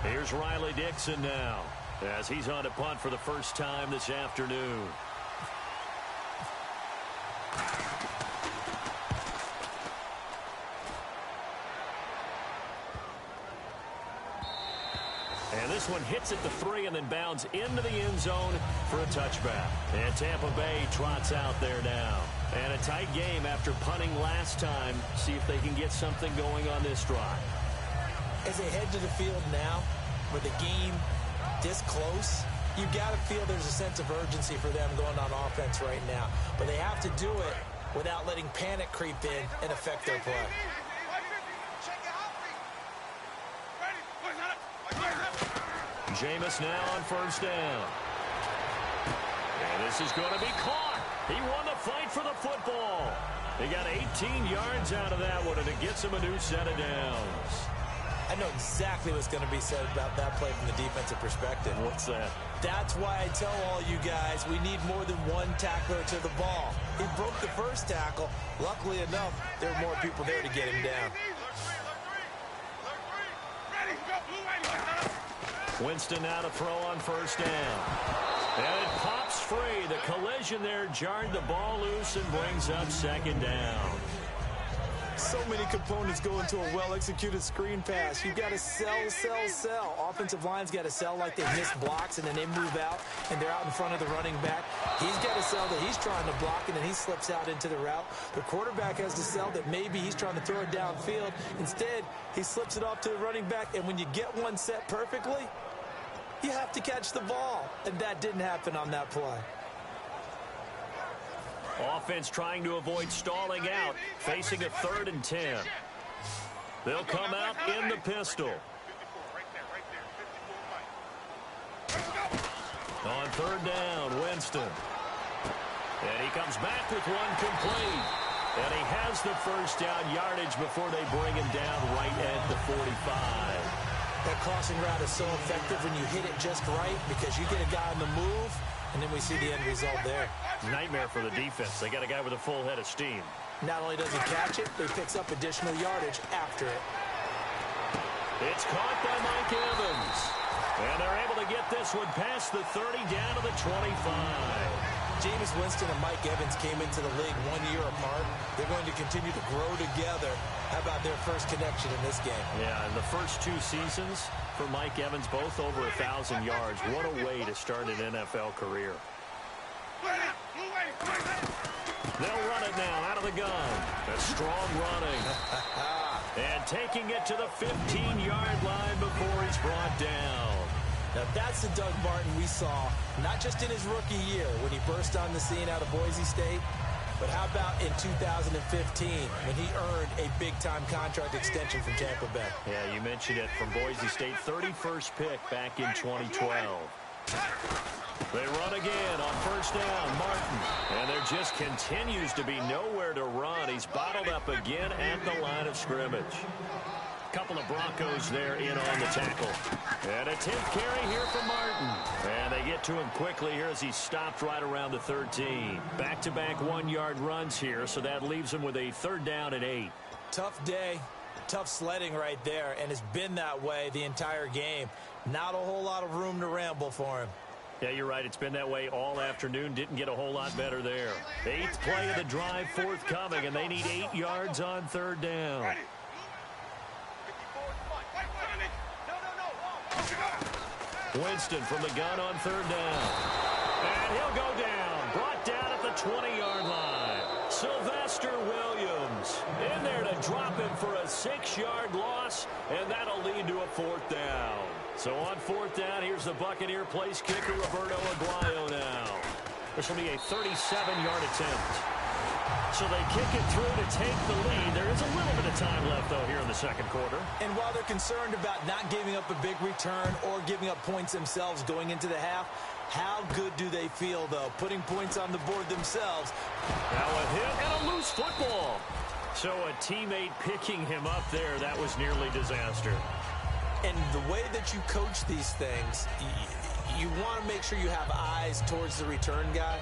[SPEAKER 8] Here's Riley Dixon now, as he's on to punt for the first time this afternoon. And this one hits at the 3 and then bounds into the end zone for a touchback. And Tampa Bay trots out there now. And a tight game after punting last time. See if they can get something going on this drive.
[SPEAKER 9] As they head to the field now, with the game this close, you got to feel there's a sense of urgency for them going on offense right now. But they have to do it without letting panic creep in and affect their play.
[SPEAKER 8] Jameis now on 1st down. And this is going to be caught. He won the fight for the football. He got 18 yards out of that one, and it gets him a new set of downs.
[SPEAKER 9] I know exactly what's going to be said about that play from the defensive perspective.
[SPEAKER 8] What's that?
[SPEAKER 9] That's why I tell all you guys we need more than one tackler to the ball. He broke the first tackle. Luckily enough, there were more people there to get him down.
[SPEAKER 8] Winston now to throw on 1st down. And it pops free. The collision there jarred the ball loose and brings up 2nd down.
[SPEAKER 9] So many components go into a well-executed screen pass. You've got to sell, sell, sell. Offensive line's got to sell like they miss blocks, and then they move out, and they're out in front of the running back. He's got to sell that he's trying to block, and then he slips out into the route. The quarterback has to sell that maybe he's trying to throw it downfield. Instead, he slips it off to the running back, and when you get one set perfectly, you have to catch the ball, and that didn't happen on that play.
[SPEAKER 8] Offense trying to avoid stalling out, facing a 3rd and 10. They'll come out in the pistol. On 3rd down, Winston. And he comes back with one complete. And he has the first down yardage before they bring him down right at the 45.
[SPEAKER 9] That crossing route is so effective when you hit it just right because you get a guy on the move, and then we see the end result there.
[SPEAKER 8] Nightmare for the defense. They got a guy with a full head of steam.
[SPEAKER 9] Not only does he catch it, but he picks up additional yardage after it.
[SPEAKER 8] It's caught by Mike Evans. And they're able to get this one past the 30 down to the 25.
[SPEAKER 9] Jameis Winston and Mike Evans came into the league 1 year apart. They're going to continue to grow together. How about their first connection in this game?
[SPEAKER 8] Yeah, in the first 2 seasons for Mike Evans, both over 1,000 yards. What a way to start an NFL career. They'll run it now out of the gun. A strong running. And taking it to the 15-yard line before he's brought down.
[SPEAKER 9] Now that's the Doug Martin we saw, not just in his rookie year when he burst on the scene out of Boise State, but how about in 2015 when he earned a big-time contract extension from Tampa Bay?
[SPEAKER 8] Yeah, you mentioned it, from Boise State, 31st pick back in 2012. They run again on 1st down, Martin. And there just continues to be nowhere to run. He's bottled up again at the line of scrimmage. Couple of Broncos there in on the tackle. And a 10th carry here for Martin. And they get to him quickly here as he stopped right around the 13. Back-to-back 1-yard runs here, so that leaves him with a 3rd down and 8.
[SPEAKER 9] Tough day, tough sledding right there, and it's been that way the entire game. Not a whole lot of room to ramble for him.
[SPEAKER 8] Yeah, you're right. It's been that way all afternoon. Didn't get a whole lot better there. 8th play of the drive forthcoming, and they need 8 yards on 3rd down. Winston from the gun on 3rd down. And he'll go down. Brought down at the 20-yard line. Sylvester Williams in there to drop him for a 6-yard loss, and that'll lead to a 4th down. So on 4th down, here's the Buccaneer place kicker, Roberto Aguayo now. This will be a 37-yard attempt. So they kick it through to take the lead. There is a little bit of time left, though, here in the 2nd quarter.
[SPEAKER 9] And while they're concerned about not giving up a big return or giving up points themselves going into the half, how good do they feel, though, putting points on the board themselves?
[SPEAKER 8] Now a hit and a loose football. So a teammate picking him up there, that was nearly disaster.
[SPEAKER 9] And the way that you coach these things, you want to make sure you have eyes towards the return guy,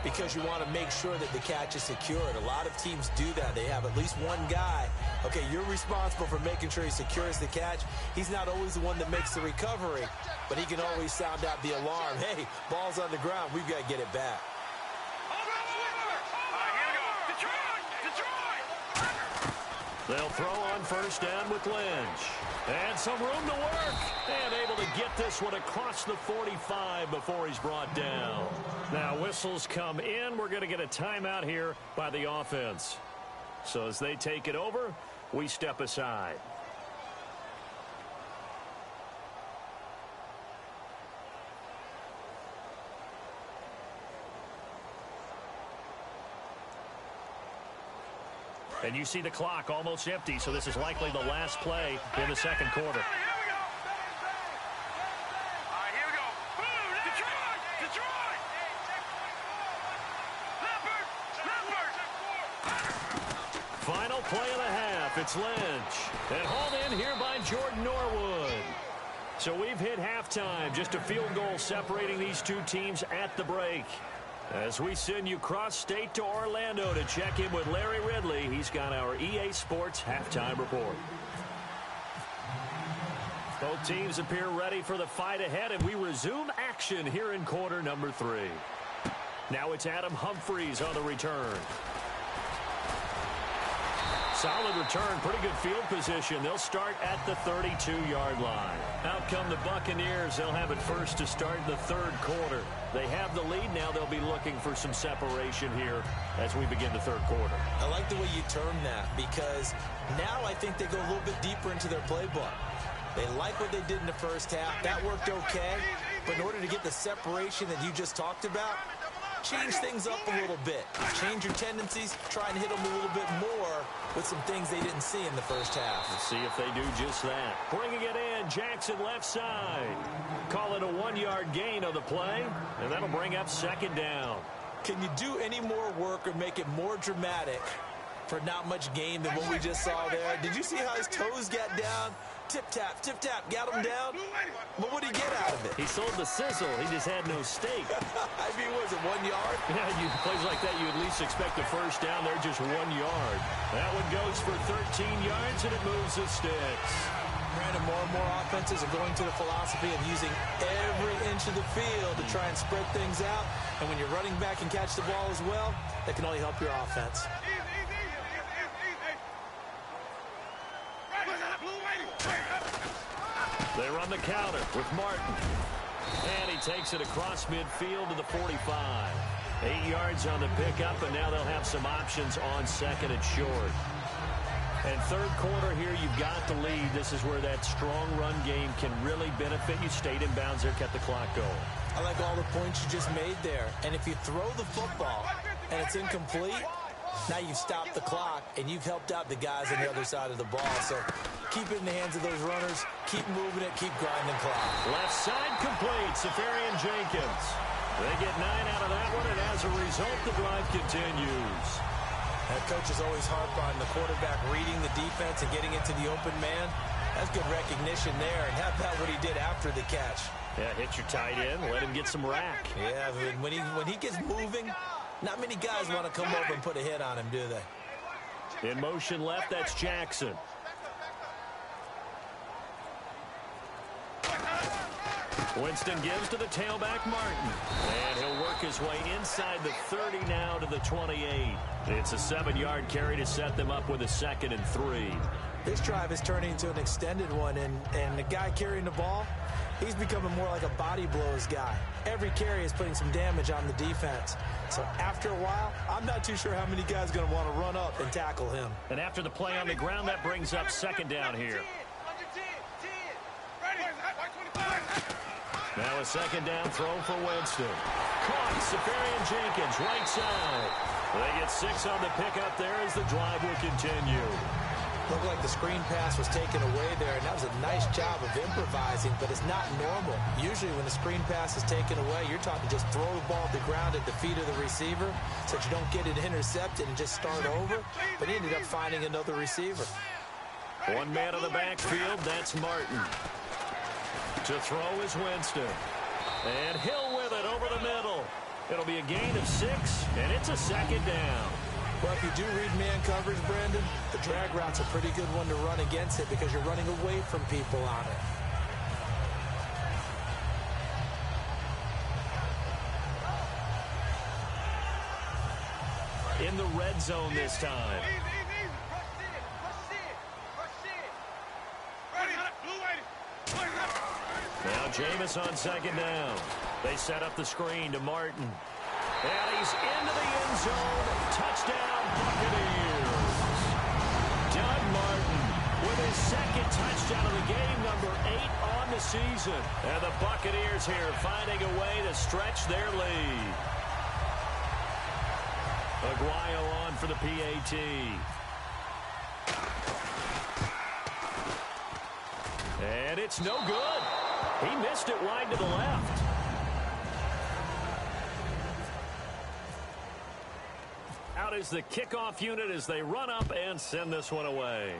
[SPEAKER 9] because you want to make sure that the catch is secured. A lot of teams do that. They have at least one guy. Okay, you're responsible for making sure he secures the catch. He's not always the one that makes the recovery, but he can always sound out the alarm. Hey, ball's on the ground. We've got to get it back.
[SPEAKER 8] They'll throw on 1st down with Lynch. And some room to work. And able to get this one across the 45 before he's brought down. Now whistles come in. We're going to get a timeout here by the offense. So as they take it over, we step aside. And you see the clock almost empty, so this is likely the last play in the 2nd quarter. Final play of the half. It's Lynch. And hauled in here by Jordan Norwood. So we've hit halftime. Just a field goal separating these two teams at the break. As we send you cross-state to Orlando to check in with Larry Ridley, he's got our EA Sports halftime report. Both teams appear ready for the fight ahead, and we resume action here in quarter number 3. Now it's Adam Humphries on the return. solid return, pretty good field position. They'll start at the 32-yard line. Out come the Buccaneers. They'll have it first to start the third quarter. They have the lead now. They'll be looking for some separation here as we begin the third quarter.
[SPEAKER 9] I like the way you term that because now I think they go a little bit deeper into their playbook. They like what they did in the first half. That worked okay. But in order to get the separation that you just talked about, change things up a little bit. Change your tendencies. Try and hit them a little bit more with some things they didn't see in the first half.
[SPEAKER 8] Let's see if they do just that. Bringing it in, Jackson left side. Call it a 1-yard gain on the play, and that'll bring up second down.
[SPEAKER 9] Can you do any more work or make it more dramatic for not much gain than what we just saw there? Did you see how his toes got down? Tip-tap, got him down. But what did he get out of it?
[SPEAKER 8] He sold the sizzle. He just had no steak.
[SPEAKER 9] I mean, was it 1 yard?
[SPEAKER 8] Yeah, plays like that, you at least expect a first down. They're just 1 yard. That one goes for 13 yards, and it moves the sticks.
[SPEAKER 9] Brandon, more and more offenses are going to the philosophy of using every inch of the field to try and spread things out. And when you're running back and catch the ball as well, that can only help your offense.
[SPEAKER 8] They run the counter with Martin. And he takes it across midfield to the 45. 8 yards on the pickup, and now they'll have some options on second and short. And third quarter here, you've got the lead. This is where that strong run game can really benefit you. Stayed in bounds there, kept the clock going.
[SPEAKER 9] I like all the points you just made there. And if you throw the football and it's incomplete, now you've stopped the clock and you've helped out the guys on the other side of the ball. So keep it in the hands of those runners. Keep moving it. Keep grinding clock.
[SPEAKER 8] Left side complete. Safarian Jenkins. They get 9 out of that one, and as a result, the drive continues.
[SPEAKER 9] And coaches always harp on the quarterback reading the defense and getting into the open man. That's good recognition there. And how about what he did after the catch?
[SPEAKER 8] Yeah, hit your tight end. Let him get some rack.
[SPEAKER 9] Yeah, when he gets moving, not many guys want to come over and put a hit on him, do they?
[SPEAKER 8] In motion left, that's Jackson. Winston gives to the tailback, Martin. And he'll work his way inside the 30 now to the 28. It's a 7-yard carry to set them up with a 2nd and 3.
[SPEAKER 9] This drive is turning into an extended one, and the guy carrying the ball, he's becoming more like a body blows guy. Every carry is putting some damage on the defense. So after a while, I'm not too sure how many guys are going to want to run up and tackle him.
[SPEAKER 8] And after the play on the ground, that brings up second down here. Now a second down throw for Winston. Caught, Safarian Jenkins, right side. They get 6 on the pickup there as the drive will continue.
[SPEAKER 9] Looked like the screen pass was taken away there, and that was a nice job of improvising, but it's not normal. Usually when the screen pass is taken away, you're talking just throw the ball to the ground at the feet of the receiver so that you don't get it intercepted and just start over, but he ended up finding another receiver.
[SPEAKER 8] 1 man on the backfield, that's Martin. To throw is Winston. And Hill with it over the middle. It'll be a gain of 6, and it's a second down.
[SPEAKER 9] Well, if you do read man coverage, Brandon, the drag route's a pretty good one to run against it because you're running away from people on it.
[SPEAKER 8] In the red zone this time. Now Jameis on second down. They set up the screen to Martin. And he's into the end zone. Touchdown, Buccaneers. Doug Martin with his second touchdown of the game, number 8 on the season. And the Buccaneers here finding a way to stretch their lead. Aguayo on for the PAT. And it's no good. He missed it wide to the left. Out is the kickoff unit as they run up and send this one away.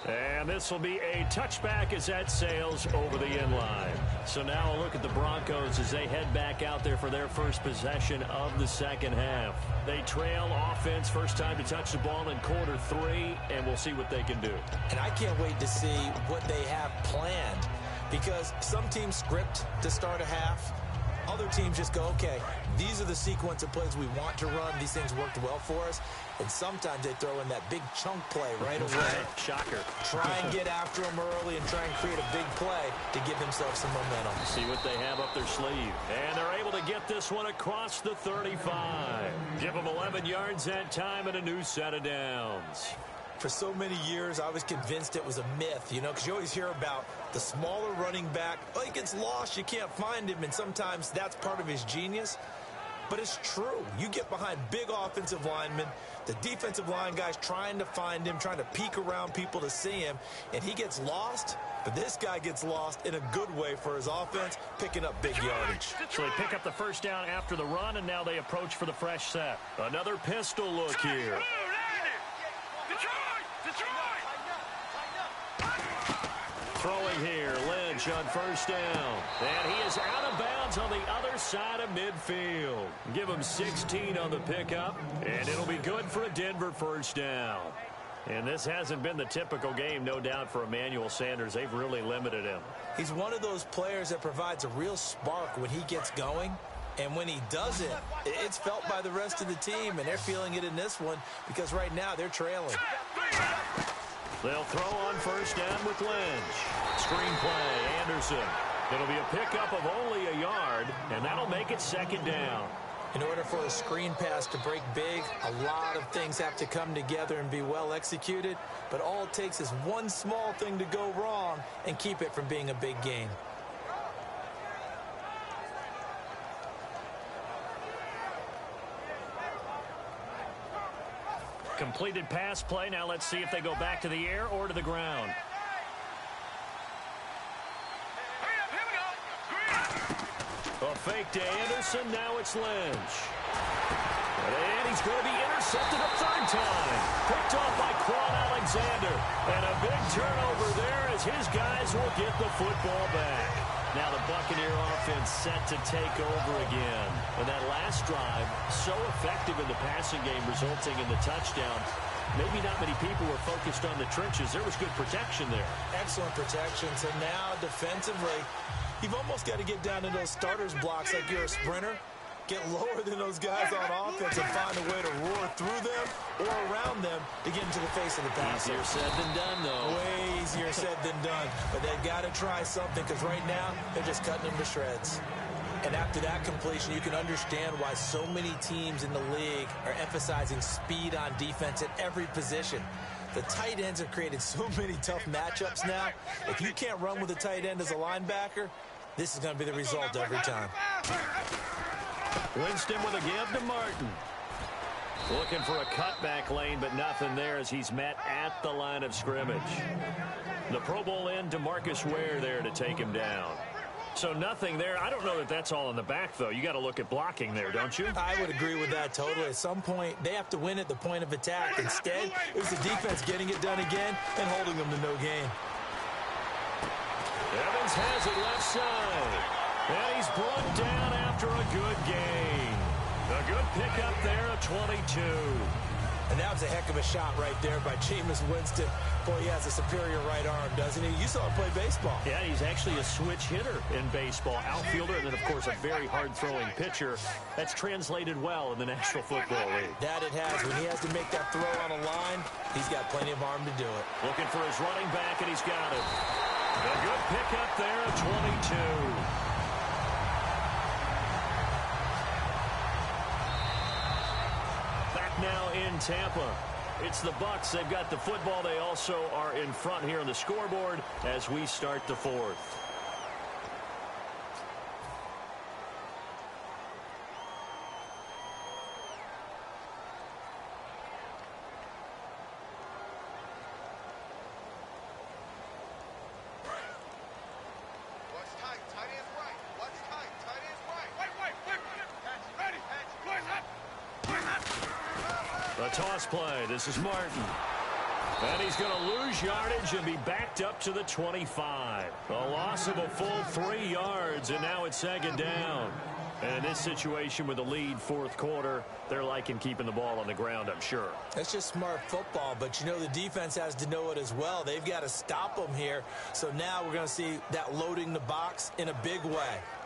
[SPEAKER 8] And this will be a touchback as that sails over the end line. So now a look at the Broncos as they head back out there for their first possession of the second half. They trail offense, first time to touch the ball in quarter 3, and we'll see what they can do.
[SPEAKER 9] And I can't wait to see what they have planned because some teams script to start a half. Other teams just go, okay, these are the sequence of plays we want to run. These things worked well for us. And sometimes they throw in that big chunk play right away.
[SPEAKER 8] Shocker.
[SPEAKER 9] Try and get after them early and try and create a big play to give themselves some momentum.
[SPEAKER 8] See what they have up their sleeve. And they're able to get this one across the 35. Give them 11 yards that time and a new set of downs.
[SPEAKER 9] For so many years, I was convinced it was a myth, because you always hear about the smaller running back. Oh, he gets lost, you can't find him, and sometimes that's part of his genius. But it's true. You get behind big offensive linemen, the defensive line guys trying to find him, trying to peek around people to see him, and he gets lost. But this guy gets lost in a good way for his offense, picking up big yardage.
[SPEAKER 8] So they pick up the first down after the run, and now they approach for the fresh set. Another pistol look here. Throwing here, Lynch on first down. And he is out of bounds on the other side of midfield. Give him 16 on the pickup, and it'll be good for a Denver first down. And this hasn't been the typical game, no doubt, for Emmanuel Sanders. They've really limited him.
[SPEAKER 9] He's one of those players that provides a real spark when he gets going. And when he does it, it's felt by the rest of the team, and they're feeling it in this one because right now they're trailing.
[SPEAKER 8] They'll throw on first down with Lynch. Screen play, Anderson. It'll be a pickup of only a yard, and that'll make it second down.
[SPEAKER 9] In order for a screen pass to break big, a lot of things have to come together and be well executed, but all it takes is one small thing to go wrong and keep it from being a big gain.
[SPEAKER 8] Completed pass play. Now let's see if they go back to the air or to the ground. A fake to Anderson. Now it's Lynch. And he's going to be intercepted a third time. Picked off by Quan Alexander. And a big turnover there as his guys will get the football back. Now the Buccaneer offense set to take over again. And that last drive, so effective in the passing game, resulting in the touchdown. Maybe not many people were focused on the trenches. There was good protection there.
[SPEAKER 9] Excellent protection. So now defensively, you've almost got to get down to those starters blocks like you're a sprinter. Get lower than those guys on offense and find a way to roar through them or around them to get into the face of the passer.
[SPEAKER 8] Easier said than done, though.
[SPEAKER 9] Way easier said than done. But they've got to try something because right now they're just cutting them to shreds. And after that completion, you can understand why so many teams in the league are emphasizing speed on defense at every position. The tight ends have created so many tough matchups now. If you can't run with a tight end as a linebacker, this is going to be the result every time.
[SPEAKER 8] Winston with a give to Martin. Looking for a cutback lane, but nothing there as he's met at the line of scrimmage. The Pro Bowl end, DeMarcus Ware there to take him down. So nothing there. I don't know that that's all in the back, though. You got to look at blocking there, don't you?
[SPEAKER 9] I would agree with that totally. At some point, they have to win at the point of attack. Instead, it was the defense getting it done again and holding them to no gain.
[SPEAKER 8] Evans has it left side. And he's brought down after a good gain. A good pickup there at 22.
[SPEAKER 9] And that was a heck of a shot right there by Jameis Winston. Boy, he has a superior right arm, doesn't he? You saw him play baseball.
[SPEAKER 8] Yeah, he's actually a switch hitter in baseball. Outfielder, and then, of course, a very hard-throwing pitcher. That's translated well in the National Football League.
[SPEAKER 9] That it has. When he has to make that throw on a line, he's got plenty of arm to do it.
[SPEAKER 8] Looking for his running back, and he's got it. A good pickup there at 22. Now in Tampa. It's the Bucs. They've got the football. They also are in front here on the scoreboard as we start the fourth. A toss play. This is Martin. And he's going to lose yardage and be backed up to the 25. A loss of a full 3 yards, and now it's second down. And in this situation with the lead fourth quarter, they're liking keeping the ball on the ground, I'm sure.
[SPEAKER 9] That's just smart football, but you know the defense has to know it as well. They've got to stop them here. So now we're going to see that loading the box in a big way.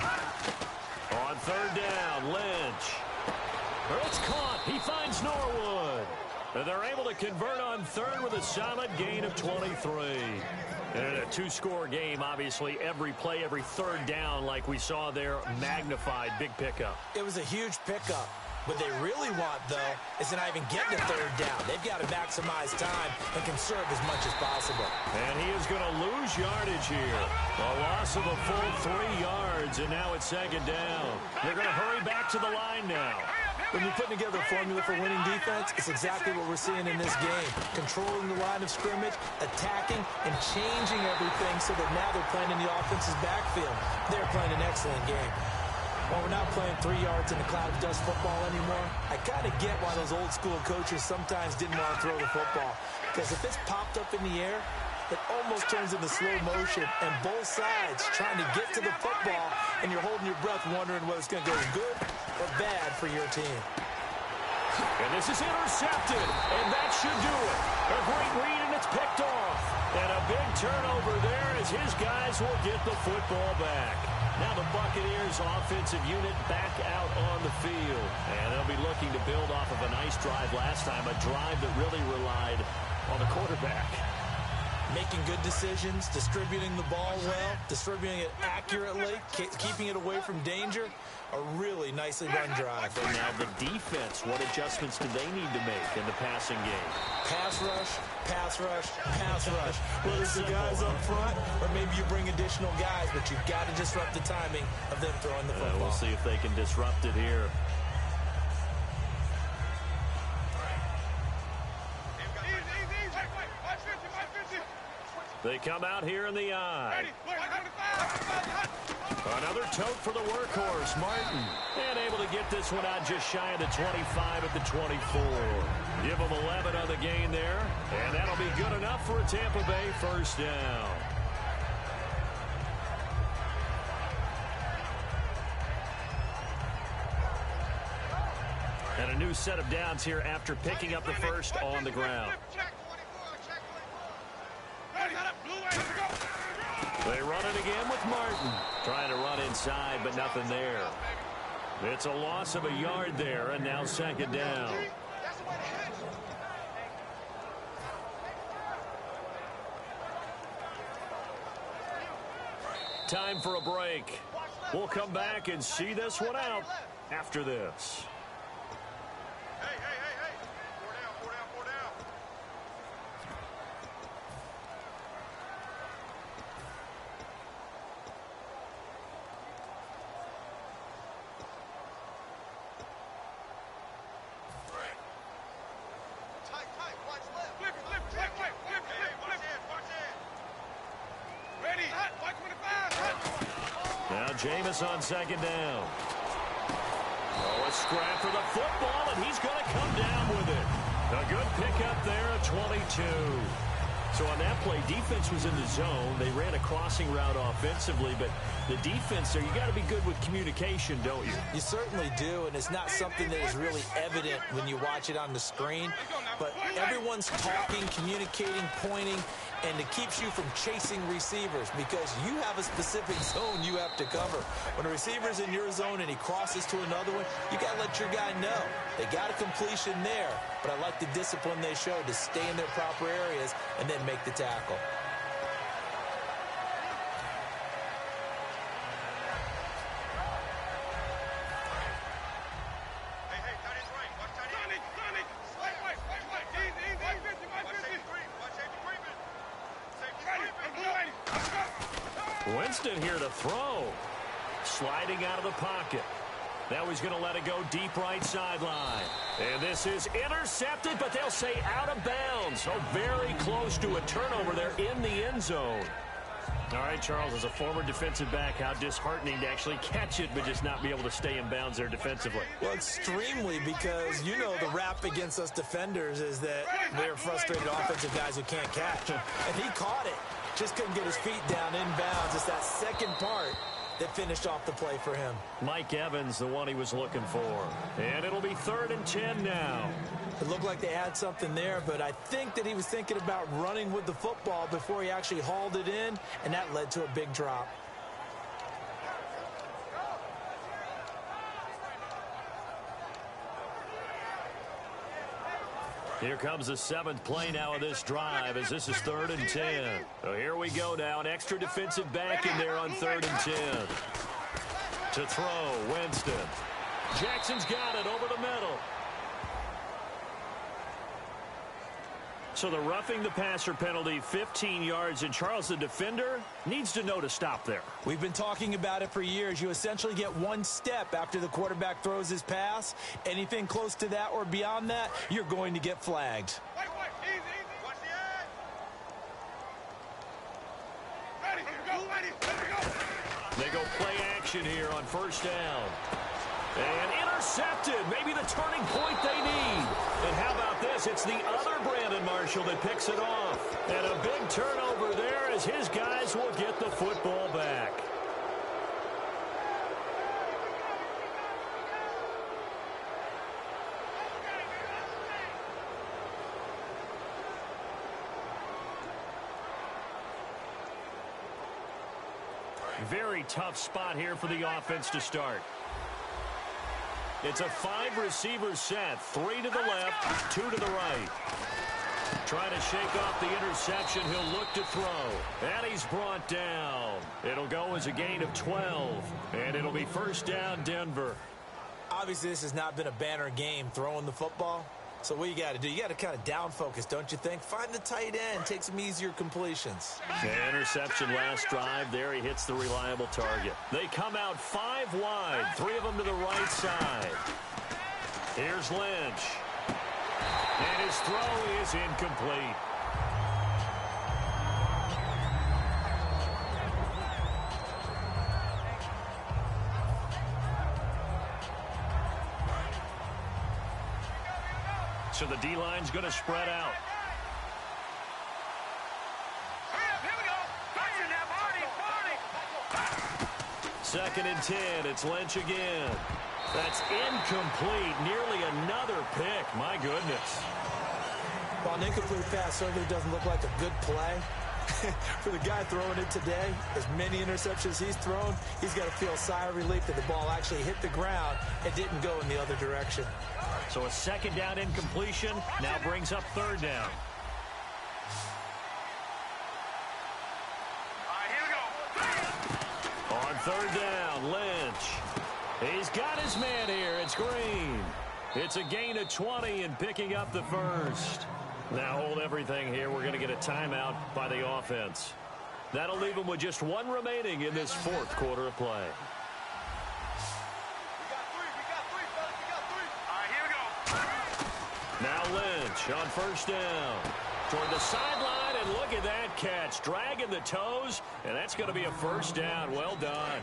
[SPEAKER 8] On third down, Lynch. It's caught. He finds Norwood. And they're able to convert on third with a solid gain of 23. And a two-score game, obviously, every play, every third down, like we saw there, magnified, big pickup.
[SPEAKER 9] It was a huge pickup. What they really want, though, is to not even get to third down. They've got to maximize time and conserve as much as possible.
[SPEAKER 8] And he is going to lose yardage here. A loss of a full 3 yards, and now it's second down. They're going to hurry back to the line now.
[SPEAKER 9] When you're putting together a formula for winning defense, it's exactly what we're seeing in this game. Controlling the line of scrimmage, attacking, and changing everything so that now they're playing in the offense's backfield. They're playing an excellent game. While we're not playing 3 yards in a cloud of dust football anymore, I kind of get why those old school coaches sometimes didn't want to throw the football. Because if it's popped up in the air, it almost turns into slow motion, and both sides trying to get to the football, and you're holding your breath wondering whether it's going to go good or bad for your team.
[SPEAKER 8] And this is intercepted, and that should do it. A great read, and it's picked off. And a big turnover there as his guys will get the football back. Now the Buccaneers offensive unit back out on the field. And they'll be looking to build off of a nice drive last time, a drive that really relied on the quarterback.
[SPEAKER 9] Making good decisions, distributing the ball well, distributing it accurately, keeping it away from danger. A really nicely run drive.
[SPEAKER 8] And now the defense, what adjustments do they need to make in the passing game?
[SPEAKER 9] Pass rush, pass rush, pass rush. Whether it's the guys up front or maybe you bring additional guys, but you've got to disrupt the timing of them throwing the football.
[SPEAKER 8] We'll see if they can disrupt it here. They come out here in the eye. Another tote for the workhorse, Martin. And able to get this one out just shy of the 25 at the 24. Give them 11 on the gain there. And that'll be good enough for a Tampa Bay first down. And a new set of downs here after picking up the first on the ground. They run it again with Martin. Trying to run inside, but nothing there. It's a loss of a yard there, and now second down. Time for a break. We'll come back and see this one out after this. Jameis on second down. Oh, a scrap for the football, and he's going to come down with it. A good pickup there at 22. So on that play, defense was in the zone. They ran a crossing route offensively, but the defense there, you got to be good with communication, don't you?
[SPEAKER 9] You certainly do, and it's not something that is really evident when you watch it on the screen. But everyone's talking, communicating, pointing, and it keeps you from chasing receivers because you have a specific zone you have to cover. When a receiver's in your zone and he crosses to another one, you got to let your guy know. They got a completion there, but I like the discipline they showed to stay in their proper areas and then make the tackle.
[SPEAKER 8] Winston here to throw. Sliding out of the pocket. Now he's going to let it go deep right sideline. And this is intercepted, but they'll say out of bounds. So very close to a turnover there in the end zone. All right, Charles, as a former defensive back, how disheartening to actually catch it, but just not be able to stay in bounds there defensively.
[SPEAKER 9] Well, extremely, because you know the rap against us defenders is that we're frustrated offensive guys who can't catch. And he caught it. Just couldn't get his feet down in bounds. It's that second part that finished off the play for him.
[SPEAKER 8] Mike Evans, the one he was looking for. And it'll be 3rd and 10 now.
[SPEAKER 9] It looked like they had something there, but I think that he was thinking about running with the football before he actually hauled it in, and that led to a big drop.
[SPEAKER 8] Here comes the 7th play now of this drive as this is 3rd and 10. So here we go now. An extra defensive back in there on 3rd and 10. To throw, Winston. Jackson's got it over the middle. So the roughing the passer penalty, 15 yards, and Charles, the defender, needs to know to stop there.
[SPEAKER 9] We've been talking about it for years. You essentially get one step after the quarterback throws his pass. Anything close to that or beyond that, you're going to get flagged.
[SPEAKER 5] Wait, easy. Watch the edge. Ready, go.
[SPEAKER 8] They go play action here on 1st down. And intercepted. Maybe the turning point they need. And how about this? It's the other Brandon Marshall that picks it off. And a big turnover there as his guys will get the football back. Very tough spot here for the offense to start. It's a 5-receiver set. 3 to the left, 2 to the right. Trying to shake off the interception. He'll look to throw. And he's brought down. It'll go as a gain of 12. And it'll be 1st down, Denver.
[SPEAKER 9] Obviously, this has not been a banner game throwing the football. So what you got to do, you got to kind of down focus, don't you think? Find the tight end, take some easier completions.
[SPEAKER 8] The interception last drive. There he hits the reliable target. They come out 5 wide, 3 of them to the right side. Here's Lynch. And his throw is incomplete. So the D-line's going to spread out.
[SPEAKER 5] Here we go.
[SPEAKER 8] Second and 10. It's Lynch again. That's incomplete. Nearly another pick. My goodness.
[SPEAKER 9] Well, an incomplete pass certainly doesn't look like a good play. For the guy throwing it today, as many interceptions he's thrown, he's got to feel a sigh of relief that the ball actually hit the ground and didn't go in the other direction.
[SPEAKER 8] So a 2nd down incompletion now brings up 3rd down.
[SPEAKER 5] Here we go.
[SPEAKER 8] On 3rd down, Lynch. He's got his man here. It's Green. It's a gain of 20 and picking up the 1st. Now hold everything here. We're going to get a timeout by the offense. That'll leave them with just 1 remaining in this 4th quarter of play. Now Lynch on 1st down. Toward the sideline, and look at that catch. Dragging the toes, and that's going to be a 1st down. Well done.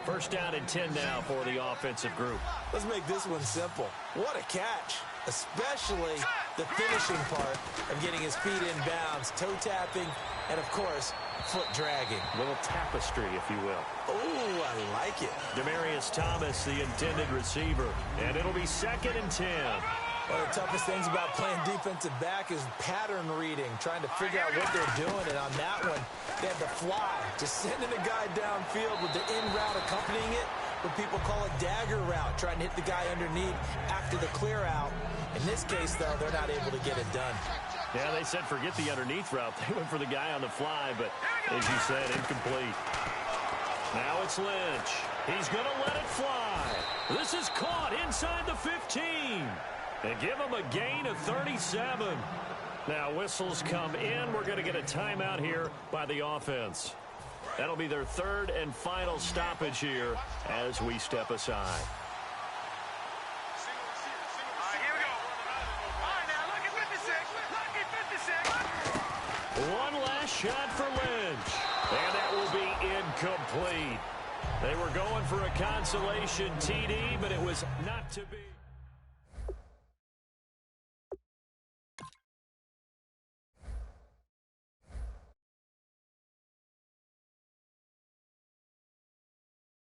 [SPEAKER 8] 1st down and 10 now for the offensive group.
[SPEAKER 9] Let's make this one simple. What a catch, especially the finishing part of getting his feet in bounds, toe tapping, and, of course, foot dragging.
[SPEAKER 8] Little tapestry, if you will.
[SPEAKER 9] Oh, I like it.
[SPEAKER 8] Demaryius Thomas, the intended receiver, and it'll be 2nd and 10.
[SPEAKER 9] One of the toughest things about playing defensive back is pattern reading, trying to figure out what they're doing. And on that one, they had to fly, just sending a guy downfield with the in route accompanying it, what people call a dagger route, trying to hit the guy underneath after the clear out. In this case, though, they're not able to get it done.
[SPEAKER 8] Yeah, they said forget the underneath route. They went for the guy on the fly, but as you said, incomplete. Now it's Lynch. He's going to let it fly. This is caught inside the 15. They give him a gain of 37. Now whistles come in. We're going to get a timeout here by the offense. That'll be their 3rd and final stoppage here as we step aside.
[SPEAKER 5] Here we go. All right, now, look at 56.
[SPEAKER 8] One last shot for Lynch. And that will be incomplete. They were going for a consolation TD, but it was not to be.